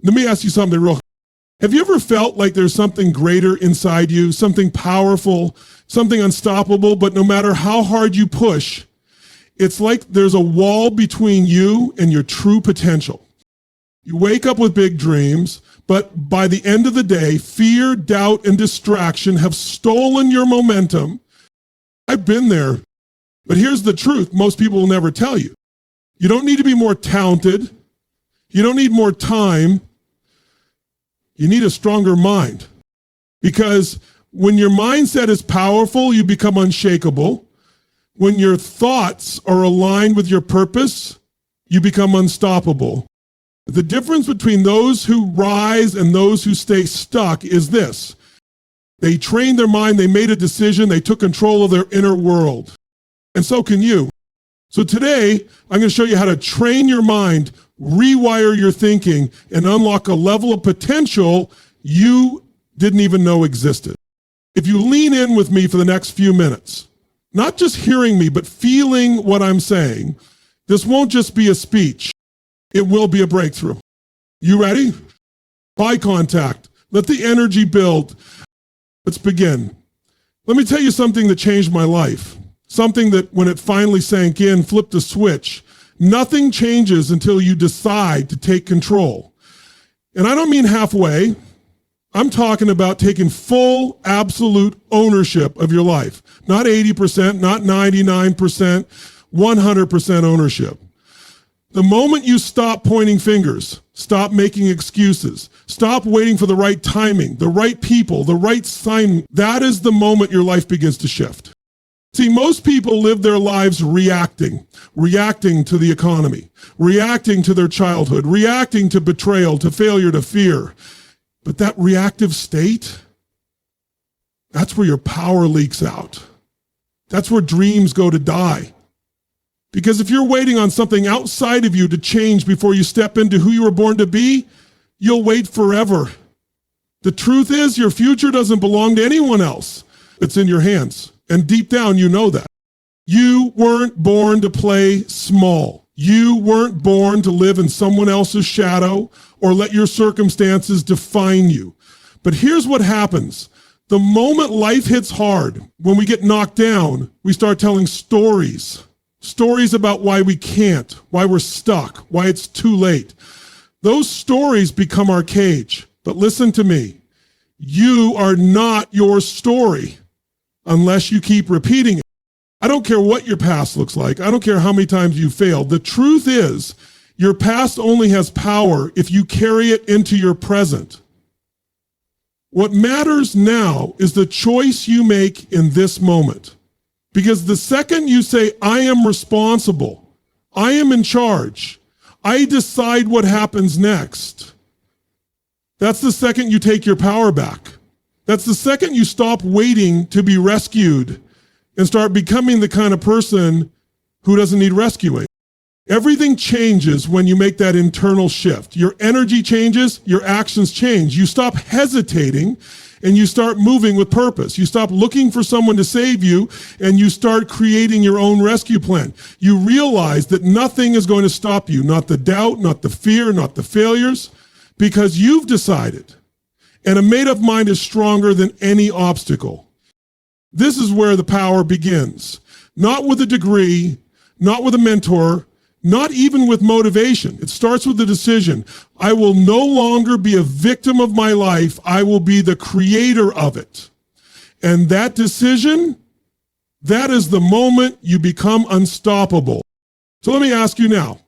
Let me ask you something real. Have you ever felt like there's something greater inside you, something powerful, something unstoppable, but no matter how hard you push, it's like there's a wall between you and your true potential? You wake up with big dreams, but by the end of the day, fear, doubt, and distraction have stolen your momentum. I've been there, but here's the truth most people will never tell you. You don't need to be more talented. You don't need more time. You need a stronger mind, because when your mindset is powerful, you become unshakable. When your thoughts are aligned with your purpose, you become unstoppable. The difference between those who rise and those who stay stuck is this. They trained their mind, they made a decision, they took control of their inner world. And so can you. So today, I'm going to show you how to train your mind, rewire your thinking, and unlock a level of potential you didn't even know existed. If you lean in with me for the next few minutes, not just hearing me, but feeling what I'm saying, this won't just be a speech. It will be a breakthrough. You ready? Eye contact. Let the energy build. Let's begin. Let me tell you something that changed my life. Something that when it finally sank in, flipped a switch. Nothing changes until you decide to take control. And I don't mean halfway. I'm talking about taking full, absolute ownership of your life. Not 80%, not 99%, 100% ownership. The moment you stop pointing fingers, stop making excuses, stop waiting for the right timing, the right people, the right sign, that is the moment your life begins to shift. See, most people live their lives reacting to the economy, reacting to their childhood, reacting to betrayal, to failure, to fear. But that reactive state, that's where your power leaks out. That's where dreams go to die. Because if you're waiting on something outside of you to change before you step into who you were born to be, you'll wait forever. The truth is, your future doesn't belong to anyone else. It's in your hands. And deep down, you know that. You weren't born to play small. You weren't born to live in someone else's shadow or let your circumstances define you. But here's what happens. The moment life hits hard, when we get knocked down, we start telling stories. Stories about why we can't, why we're stuck, why it's too late. Those stories become our cage. But listen to me. You are not your story unless you keep repeating it. I don't care what your past looks like. I don't care how many times you failed. The truth is, your past only has power if you carry it into your present. What matters now is the choice you make in this moment. Because the second you say, I am responsible, I am in charge, I decide what happens next, that's the second you take your power back. That's the second you stop waiting to be rescued and start becoming the kind of person who doesn't need rescuing. Everything changes when you make that internal shift. Your energy changes, your actions change. You stop hesitating and you start moving with purpose. You stop looking for someone to save you and you start creating your own rescue plan. You realize that nothing is going to stop you, not the doubt, not the fear, not the failures, because you've decided. And a made-up mind is stronger than any obstacle. This is where the power begins. Not with a degree, not with a mentor, not even with motivation. It starts with the decision. I will no longer be a victim of my life. I will be the creator of it. And that decision, that is the moment you become unstoppable. So let me ask you now,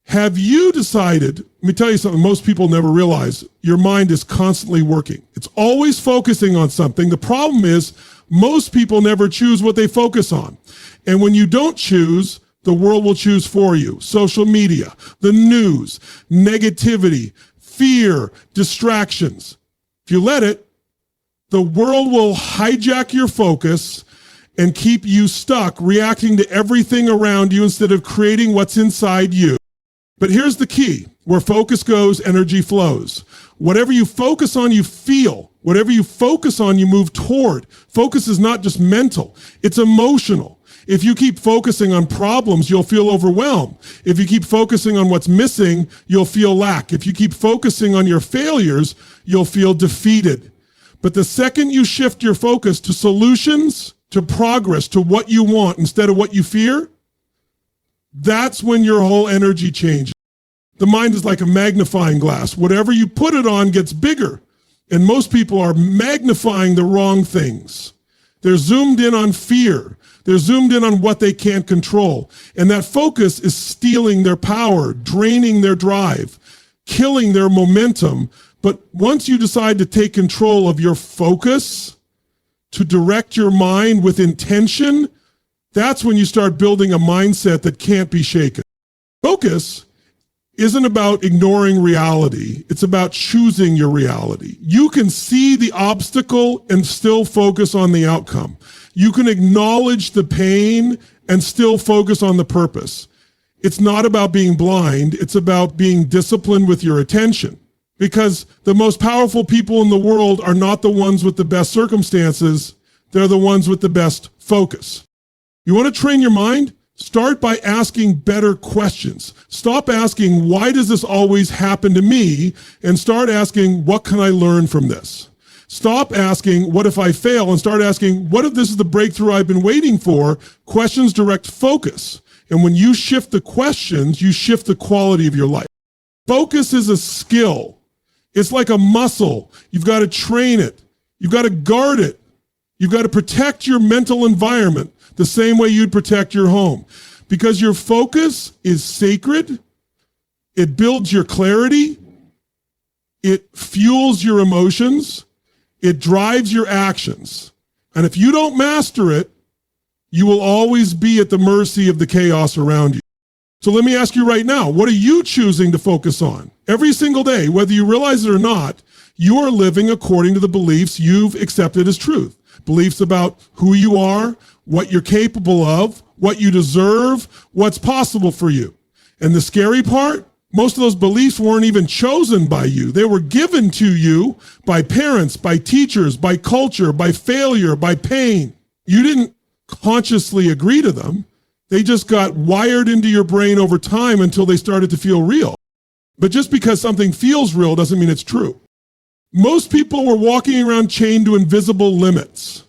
have you decided, let me tell you something most people never realize, your mind is constantly working. It's always focusing on something. The problem is most people never choose what they focus on. And when you don't choose, the world will choose for you. Social media, the news, negativity, fear, distractions. If you let it, the world will hijack your focus and keep you stuck reacting to everything around you instead of creating what's inside you. But here's the key. Where focus goes, energy flows. Whatever you focus on, you feel. Whatever you focus on, you move toward. Focus is not just mental, it's emotional. If you keep focusing on problems, you'll feel overwhelmed. If you keep focusing on what's missing, you'll feel lack. If you keep focusing on your failures, you'll feel defeated. But the second you shift your focus to solutions, to progress, to what you want instead of what you fear, that's when your whole energy changes. The mind is like a magnifying glass. Whatever you put it on gets bigger. And most people are magnifying the wrong things. They're zoomed in on fear. They're zoomed in on what they can't control. And that focus is stealing their power, draining their drive, killing their momentum. But once you decide to take control of your focus, to direct your mind with intention, that's when you start building a mindset that can't be shaken. Focus isn't about ignoring reality. It's about choosing your reality. You can see the obstacle and still focus on the outcome. You can acknowledge the pain and still focus on the purpose. It's not about being blind. It's about being disciplined with your attention. Because the most powerful people in the world are not the ones with the best circumstances. They're the ones with the best focus. You want to train your mind? Start by asking better questions. Stop asking, why does this always happen to me? And start asking, what can I learn from this? Stop asking, what if I fail? And start asking, what if this is the breakthrough I've been waiting for? Questions direct focus. And when you shift the questions, you shift the quality of your life. Focus is a skill. It's like a muscle. You've got to train it. You've got to guard it. You've got to protect your mental environment the same way you'd protect your home. Because your focus is sacred. It builds your clarity. It fuels your emotions. It drives your actions. And if you don't master it, you will always be at the mercy of the chaos around you. So let me ask you right now, what are you choosing to focus on? Every single day, whether you realize it or not, you are living according to the beliefs you've accepted as truth. Beliefs about who you are, what you're capable of, what you deserve, what's possible for you. And the scary part, most of those beliefs weren't even chosen by you. They were given to you by parents, by teachers, by culture, by failure, by pain. You didn't consciously agree to them. They just got wired into your brain over time until they started to feel real. But just because something feels real doesn't mean it's true. Most people were walking around chained to invisible limits.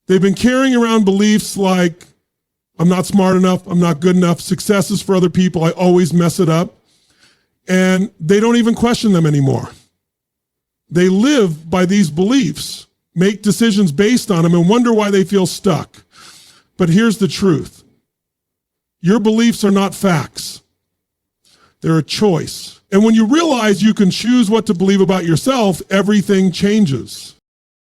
They've been carrying around beliefs like, I'm not smart enough, I'm not good enough, success is for other people, I always mess it up. And they don't even question them anymore. They live by these beliefs, make decisions based on them, and wonder why they feel stuck. But here's the truth. Your beliefs are not facts. They're a choice. And when you realize you can choose what to believe about yourself, everything changes.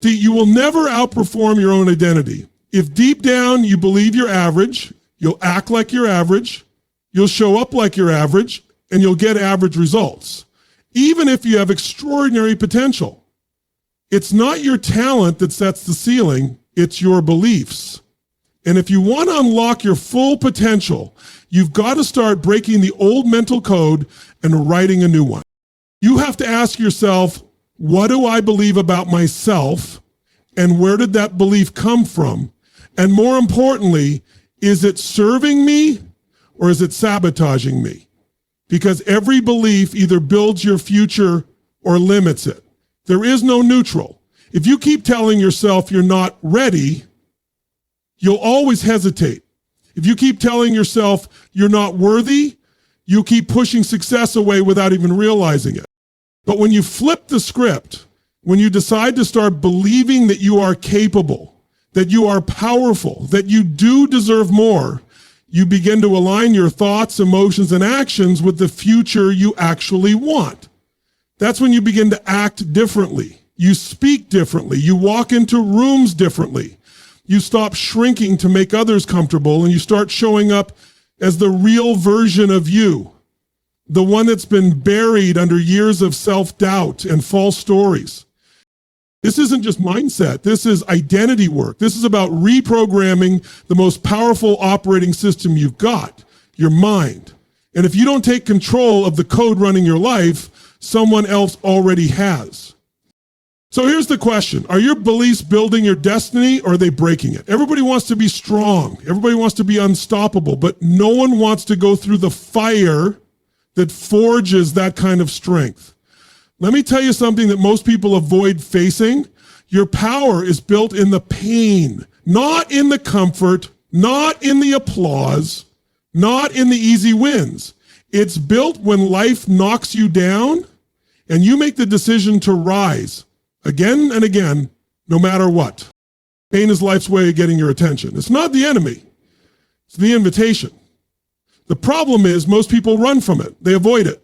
See, you will never outperform your own identity. If deep down you believe you're average, you'll act like you're average, you'll show up like you're average, and you'll get average results, even if you have extraordinary potential. It's not your talent that sets the ceiling, it's your beliefs. And if you want to unlock your full potential, you've got to start breaking the old mental code and writing a new one. You have to ask yourself, what do I believe about myself? And where did that belief come from? And more importantly, is it serving me or is it sabotaging me? Because every belief either builds your future or limits it. There is no neutral. If you keep telling yourself you're not ready, you'll always hesitate. If you keep telling yourself you're not worthy, you'll keep pushing success away without even realizing it. But when you flip the script, when you decide to start believing that you are capable, that you are powerful, that you do deserve more, you begin to align your thoughts, emotions, and actions with the future you actually want. That's when you begin to act differently. You speak differently. You walk into rooms differently. You stop shrinking to make others comfortable and you start showing up as the real version of you, the one that's been buried under years of self-doubt and false stories. This isn't just mindset. This is identity work. This is about reprogramming the most powerful operating system you've got, your mind. And if you don't take control of the code running your life, someone else already has. So here's the question. Are your beliefs building your destiny or are they breaking it? Everybody wants to be strong. Everybody wants to be unstoppable, but no one wants to go through the fire that forges that kind of strength. Let me tell you something that most people avoid facing. Your power is built in the pain, not in the comfort, not in the applause, not in the easy wins. It's built when life knocks you down and you make the decision to rise again and again, no matter what. Pain is life's way of getting your attention. It's not the enemy. It's the invitation. The problem is most people run from it. They avoid it.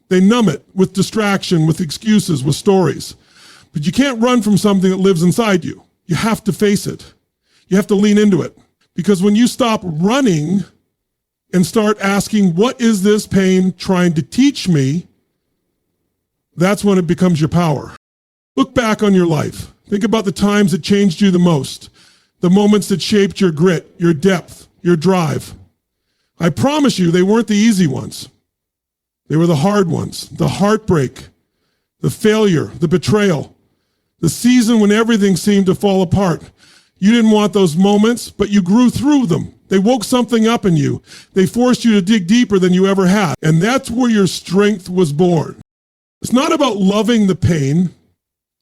They numb it with distraction, with excuses, with stories. But you can't run from something that lives inside you. You have to face it. You have to lean into it. Because when you stop running and start asking, what is this pain trying to teach me? That's when it becomes your power. Look back on your life. Think about the times that changed you the most, the moments that shaped your grit, your depth, your drive. I promise you, they weren't the easy ones. They were the hard ones, the heartbreak, the failure, the betrayal, the season when everything seemed to fall apart. You didn't want those moments, but you grew through them. They woke something up in you. They forced you to dig deeper than you ever had. And that's where your strength was born. It's not about loving the pain.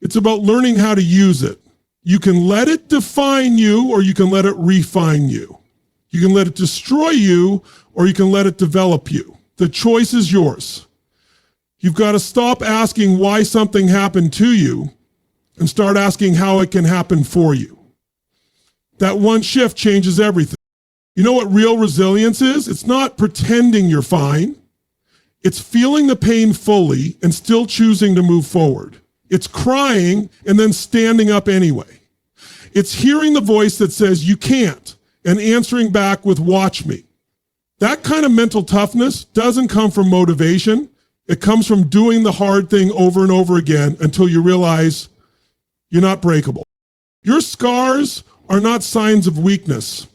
It's about learning how to use it. You can let it define you or you can let it refine you. You can let it destroy you or you can let it develop you. The choice is yours. You've got to stop asking why something happened to you and start asking how it can happen for you. That one shift changes everything. You know what real resilience is? It's not pretending you're fine. It's feeling the pain fully and still choosing to move forward. It's crying and then standing up anyway. It's hearing the voice that says you can't and answering back with watch me. That kind of mental toughness doesn't come from motivation. It comes from doing the hard thing over and over again until you realize you're not breakable. Your scars are not signs of weakness.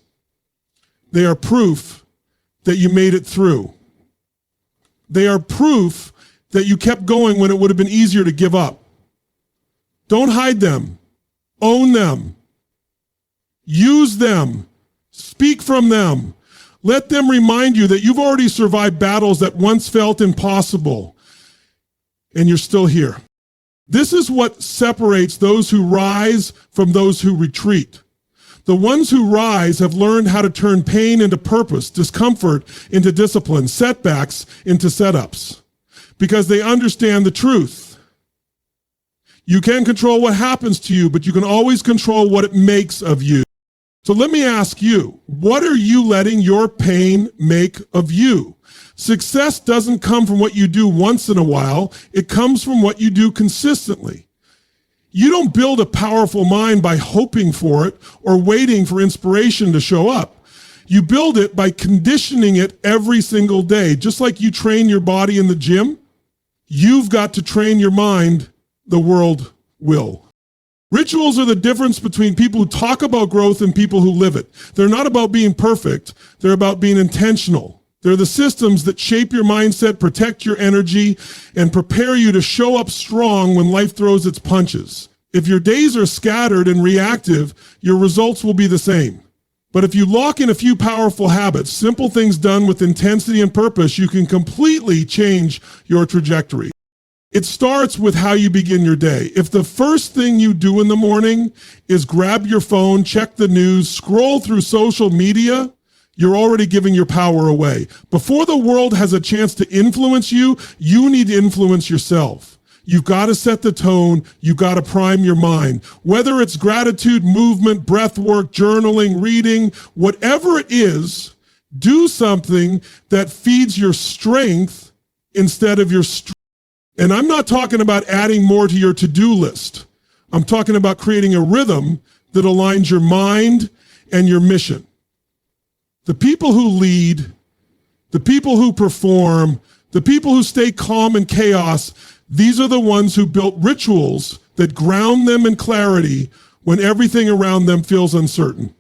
They are proof that you made it through. They are proof that you kept going when it would have been easier to give up. Don't hide them. Own them. Use them. Speak from them. Let them remind you that you've already survived battles that once felt impossible, and you're still here. This is what separates those who rise from those who retreat. The ones who rise have learned how to turn pain into purpose, discomfort into discipline, setbacks into setups, because they understand the truth. You can control what happens to you, but you can always control what it makes of you. So let me ask you, what are you letting your pain make of you? Success doesn't come from what you do once in a while. It comes from what you do consistently. You don't build a powerful mind by hoping for it or waiting for inspiration to show up. You build it by conditioning it every single day. Just like you train your body in the gym, you've got to train your mind. The world will. Rituals are the difference between people who talk about growth and people who live it. They're not about being perfect. They're about being intentional. They're the systems that shape your mindset, protect your energy, and prepare you to show up strong when life throws its punches. If your days are scattered and reactive, your results will be the same. But if you lock in a few powerful habits, simple things done with intensity and purpose, you can completely change your trajectory. It starts with how you begin your day. If the first thing you do in the morning is grab your phone, check the news, scroll through social media, you're already giving your power away. Before the world has a chance to influence you, you need to influence yourself. You've got to set the tone. You've got to prime your mind. Whether it's gratitude, movement, breath work, journaling, reading, whatever it is, do something that feeds your strength instead of your strength. And I'm not talking about adding more to your to-do list. I'm talking about creating a rhythm that aligns your mind and your mission. The people who lead, the people who perform, the people who stay calm in chaos, these are the ones who built rituals that ground them in clarity when everything around them feels uncertain.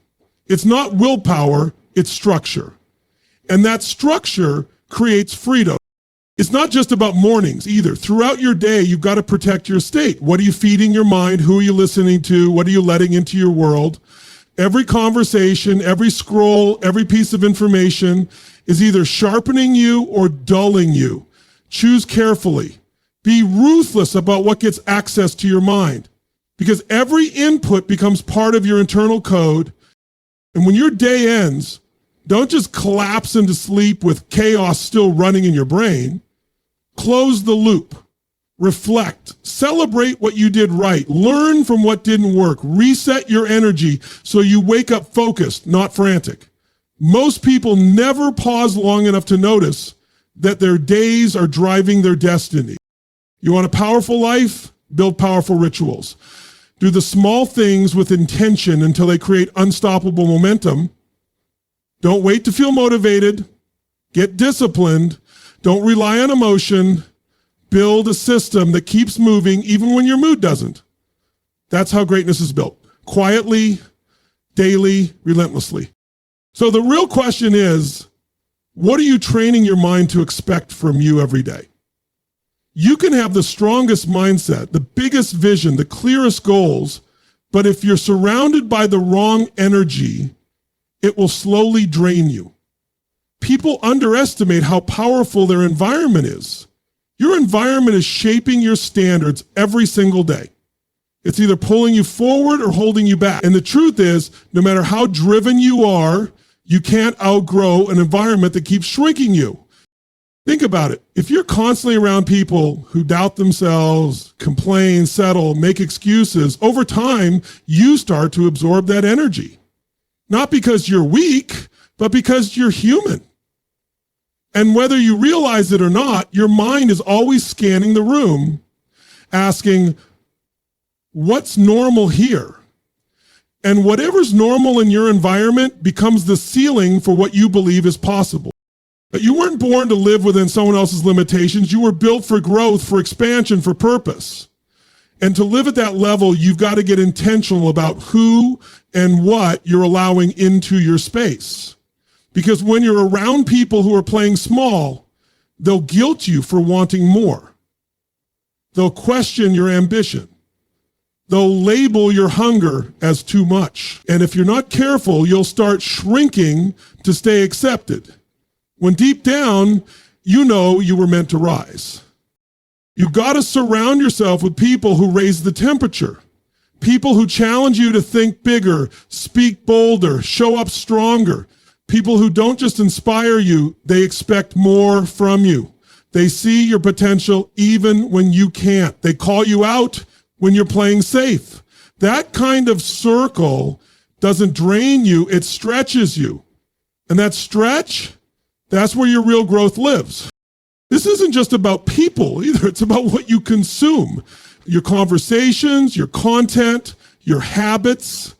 It's not willpower, it's structure. And that structure creates freedom. It's not just about mornings either. Throughout your day, you've got to protect your state. What are you feeding your mind? Who are you listening to? What are you letting into your world? Every conversation, every scroll, every piece of information is either sharpening you or dulling you. Choose carefully. Be ruthless about what gets access to your mind, because every input becomes part of your internal code. And when your day ends, don't just collapse into sleep with chaos still running in your brain. Close the loop. Reflect. Celebrate what you did right. Learn from what didn't work. Reset your energy so you wake up focused, not frantic. Most people never pause long enough to notice that their days are driving their destiny. You want a powerful life? Build powerful rituals. Do the small things with intention until they create unstoppable momentum. Don't wait to feel motivated. Get disciplined. Don't rely on emotion. Build a system that keeps moving even when your mood doesn't. That's how greatness is built. Quietly, daily, relentlessly. So the real question is, what are you training your mind to expect from you every day? You can have the strongest mindset, the biggest vision, the clearest goals, but if you're surrounded by the wrong energy, it will slowly drain you. People underestimate how powerful their environment is. Your environment is shaping your standards every single day. It's either pulling you forward or holding you back. And the truth is, no matter how driven you are, you can't outgrow an environment that keeps shrinking you. Think about it. If you're constantly around people who doubt themselves, complain, settle, make excuses, over time, you start to absorb that energy. Not because you're weak, but because you're human. And whether you realize it or not, your mind is always scanning the room, asking, what's normal here? And whatever's normal in your environment becomes the ceiling for what you believe is possible. But you weren't born to live within someone else's limitations. You were built for growth, for expansion, for purpose. And to live at that level, you've got to get intentional about who and what you're allowing into your space. Because when you're around people who are playing small, they'll guilt you for wanting more. They'll question your ambition. They'll label your hunger as too much. And if you're not careful, you'll start shrinking to stay accepted, when deep down, you know you were meant to rise. You've got to surround yourself with people who raise the temperature, people who challenge you to think bigger, speak bolder, show up stronger, people who don't just inspire you, they expect more from you. They see your potential even when you can't. They call you out when you're playing safe. That kind of circle doesn't drain you, it stretches you. And that stretch, that's where your real growth lives. This isn't just about people either. It's about what you consume. Your conversations, your content, your habits.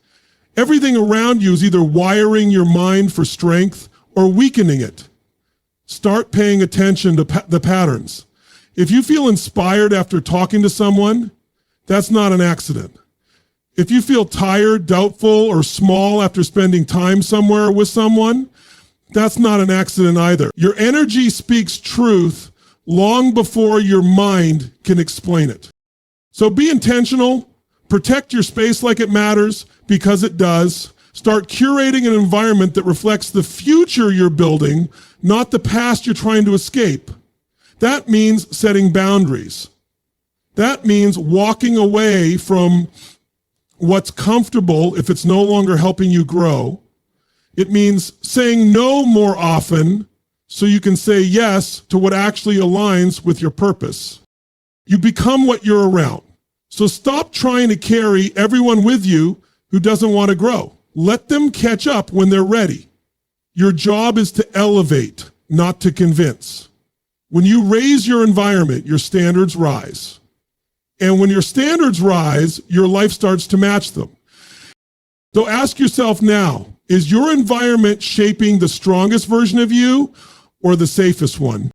Everything around you is either wiring your mind for strength or weakening it. Start paying attention to the patterns. If you feel inspired after talking to someone, that's not an accident. If you feel tired, doubtful, or small after spending time somewhere with someone, that's not an accident either. Your energy speaks truth long before your mind can explain it. So be intentional, protect your space like it matters, because it does. Start curating an environment that reflects the future you're building, not the past you're trying to escape. That means setting boundaries. That means walking away from what's comfortable if it's no longer helping you grow. It means saying no more often so you can say yes to what actually aligns with your purpose. You become what you're around. So stop trying to carry everyone with you who doesn't want to grow. Let them catch up when they're ready. Your job is to elevate, not to convince. When you raise your environment, your standards rise. And when your standards rise, your life starts to match them. So ask yourself now, is your environment shaping the strongest version of you or the safest one?